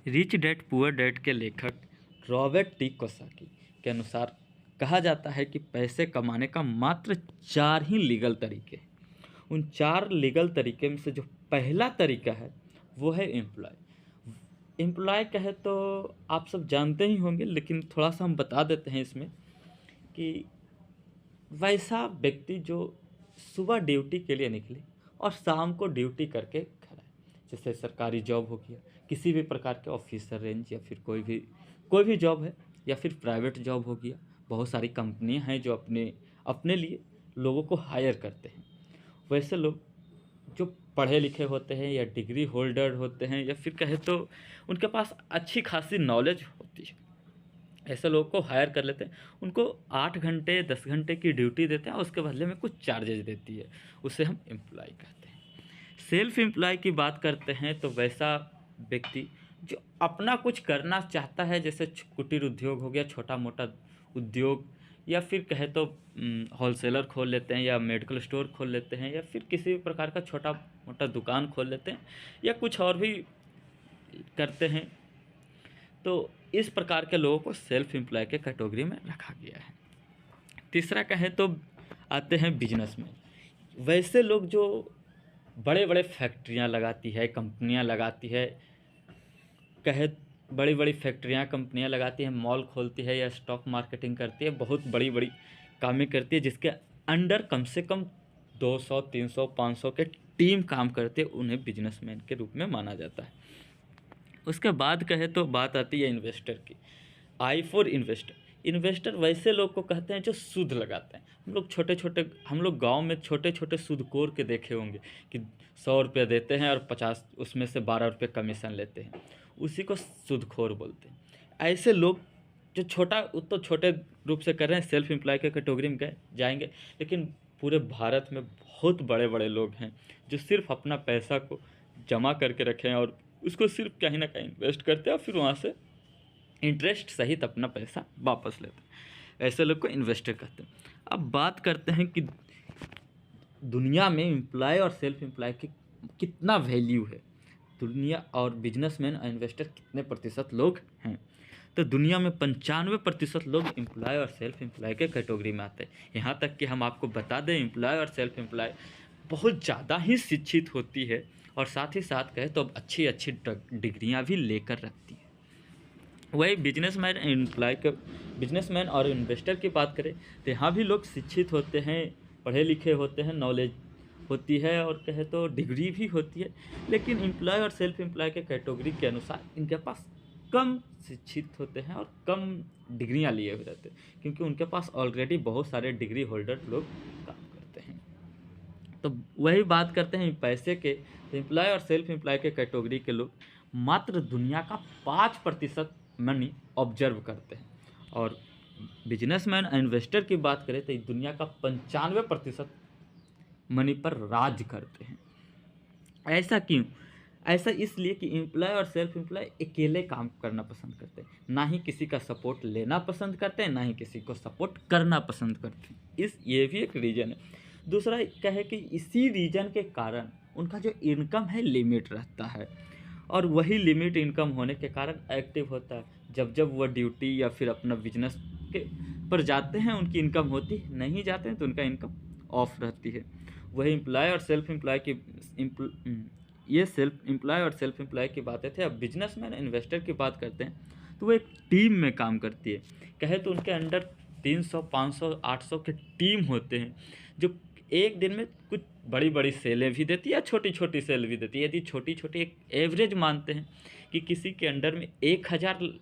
Rich dad poor dad के लेखक Robert T Kiyosaki के अनुसार कहा जाता है कि पैसे कमाने का मात्र 4 ही लीगल तरीके हैं। उन 4 लीगल तरीके में से जो पहला तरीका है वो है एम्प्लॉय। एम्प्लॉय कहे तो आप सब जानते ही होंगे, लेकिन थोड़ा सा हम बता देते हैं इसमें कि वैसा व्यक्ति जो सुबह ड्यूटी के लिए निकले और शाम को ड्यूटी करके घर आए। जैसे सरकारी जॉब हो गया, किसी भी प्रकार के ऑफिसर रेंज, या फिर कोई भी जॉब है, या फिर प्राइवेट जॉब हो गया। बहुत सारी कंपनियां हैं जो अपने अपने लिए लोगों को हायर करते हैं। वैसे लोग जो पढ़े लिखे होते हैं या डिग्री होल्डर होते हैं, या फिर कहे तो उनके पास अच्छी खासी नॉलेज होती है, ऐसे लोगों को हायर कर लेते हैं। उनको 8 घंटे 10 घंटे की ड्यूटी देते हैं और उसके बदले में कुछ चार्जेज देती है, उसे हम एम्प्लॉय कहते हैं। सेल्फ एम्प्लॉय की बात करते हैं तो वैसा व्यक्ति जो अपना कुछ करना चाहता है, जैसे कुटीर उद्योग हो गया, छोटा मोटा उद्योग, या फिर कहे तो होलसेलर खोल लेते हैं, या मेडिकल स्टोर खोल लेते हैं, या फिर किसी भी प्रकार का छोटा मोटा दुकान खोल लेते हैं, या कुछ और भी करते हैं। तो इस प्रकार के लोगों को सेल्फ एम्प्लॉय के कैटेगरी में रखा गया है। तीसरा कहें तो आते हैं बिजनेसमैन। वैसे लोग जो बड़े बड़े फैक्ट्रियां लगाती है, कंपनियां लगाती है, कहे बड़ी बड़ी फैक्ट्रियां कंपनियां लगाती है, मॉल खोलती है या स्टॉक मार्केटिंग करती है, बहुत बड़ी बड़ी कामें करती है, जिसके अंडर कम से कम 200 300 500 के टीम काम करते हैं, उन्हें बिजनेसमैन के रूप में माना जाता है। उसके बाद कहे तो बात आती है इन्वेस्टर की। I for investor. इन्वेस्टर वैसे लोग को कहते हैं जो सूद लगाते हैं। हम लोग गांव में छोटे छोटे सूदखोर के देखे होंगे कि 100 रुपये देते हैं और 50 उसमें से 12 रुपये कमीशन लेते हैं, उसी को सूदखोर बोलते हैं। ऐसे लोग जो तो छोटे रूप से कर रहे हैं, सेल्फ एम्प्लॉय के कैटेगरी में गए जाएंगे, लेकिन पूरे भारत में बहुत बड़े बड़े लोग हैं जो सिर्फ अपना पैसा को जमा करके रखे हैं और उसको सिर्फ कहीं ना कहीं इन्वेस्ट करते हैं और फिर वहाँ से इंटरेस्ट सहित अपना पैसा वापस लेते हैं। ऐसे लोग को इन्वेस्टर कहते हैं। अब बात करते हैं कि दुनिया में एम्प्लॉय और सेल्फ एम्प्लॉय की कितना वैल्यू है, दुनिया और बिजनेसमैन और इन्वेस्टर कितने प्रतिशत लोग हैं। तो दुनिया में 95% लोग एम्प्लॉय और सेल्फ एम्प्लॉय के कैटेगरी में आते हैं। यहाँ तक कि हम आपको बता दें, एम्प्लॉय और सेल्फ एम्प्लॉय बहुत ज़्यादा ही शिक्षित होती है, और साथ ही साथ कहें तो अब अच्छी अच्छी डिग्रियाँ भी लेकर रखती है। वही बिजनेसमैन और इन्वेस्टर की बात करें तो यहाँ भी लोग शिक्षित होते हैं, पढ़े लिखे होते हैं, नॉलेज होती है और कहे तो डिग्री भी होती है, लेकिन एम्प्लॉय और सेल्फ एम्प्लॉय के कैटेगरी के अनुसार इनके पास कम शिक्षित होते हैं और कम डिग्रियां लिए हुए रहते हैं, क्योंकि उनके पास ऑलरेडी बहुत सारे डिग्री होल्डर लोग काम करते हैं। तो वही बात करते हैं पैसे के, तो एम्प्लॉय और सेल्फ एम्प्लॉय के कैटेगरी के लोग मात्र दुनिया का 5% मनी ऑब्जर्व करते हैं, और बिजनेसमैन इन्वेस्टर की बात करें तो दुनिया का 95% मनी पर राज करते हैं। ऐसा क्यों? ऐसा इसलिए कि एम्प्लॉय और सेल्फ एम्प्लॉय अकेले काम करना पसंद करते हैं, ना ही किसी का सपोर्ट लेना पसंद करते हैं, ना ही किसी को सपोर्ट करना पसंद करते हैं। ये भी एक रीज़न है। दूसरा कहे कि इसी रीज़न के कारण उनका जो इनकम है लिमिट रहता है, और वही लिमिट इनकम होने के कारण एक्टिव होता है। जब वह ड्यूटी या फिर अपना बिजनेस के पर जाते हैं उनकी इनकम होती, नहीं जाते हैं तो उनका इनकम ऑफ रहती है। वही एम्प्लॉय और सेल्फ एम्प्लॉय की ये सेल्फ एम्प्लॉय और सेल्फ एम्प्लॉय की बातें थे। अब बिजनेसमैन इन्वेस्टर की बात करते हैं तो वो एक टीम में काम करती है। कहे तो उनके अंडर 300 500 800 के टीम होते हैं, जो एक दिन में कुछ बड़ी बड़ी सेलें भी देती है या छोटी छोटी सेल भी देती है। यदि छोटी छोटी एक एवरेज मानते हैं कि किसी के अंडर में 1000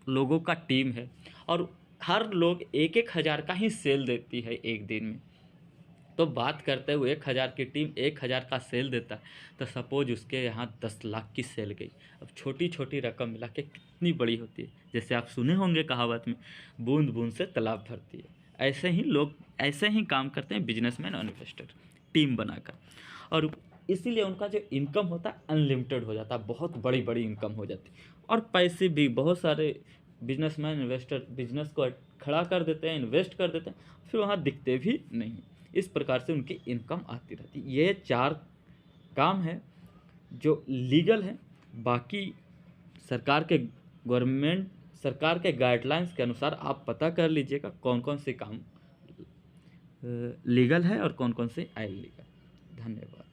लोगों का टीम है और हर लोग 1,000 का ही सेल देती है एक दिन में, तो बात करते हुए 1000 की टीम 1000 का सेल देता है, तो सपोज उसके यहाँ 10 लाख की सेल गई। अब छोटी छोटी रकम मिला के कितनी बड़ी होती है। जैसे आप सुने होंगे कहावत में, बूंद बूंद से तालाब भरती है। ऐसे ही लोग ऐसे ही काम करते हैं बिजनेसमैन और इन्वेस्टर टीम बनाकर, और इसीलिए उनका जो इनकम होता है अनलिमिटेड हो जाता है, बहुत बड़ी बड़ी इनकम हो जाती है। और पैसे भी बहुत सारे बिजनेसमैन इन्वेस्टर बिजनेस को खड़ा कर देते हैं, इन्वेस्ट कर देते हैं, फिर वहाँ दिखते भी नहीं। इस प्रकार से उनकी इनकम आती रहती है। ये 4 काम हैं जो लीगल हैं, बाकी सरकार के सरकार के गाइडलाइंस के अनुसार आप पता कर लीजिएगा कौन कौन से काम लीगल है और कौन कौन से अनलीगल। धन्यवाद।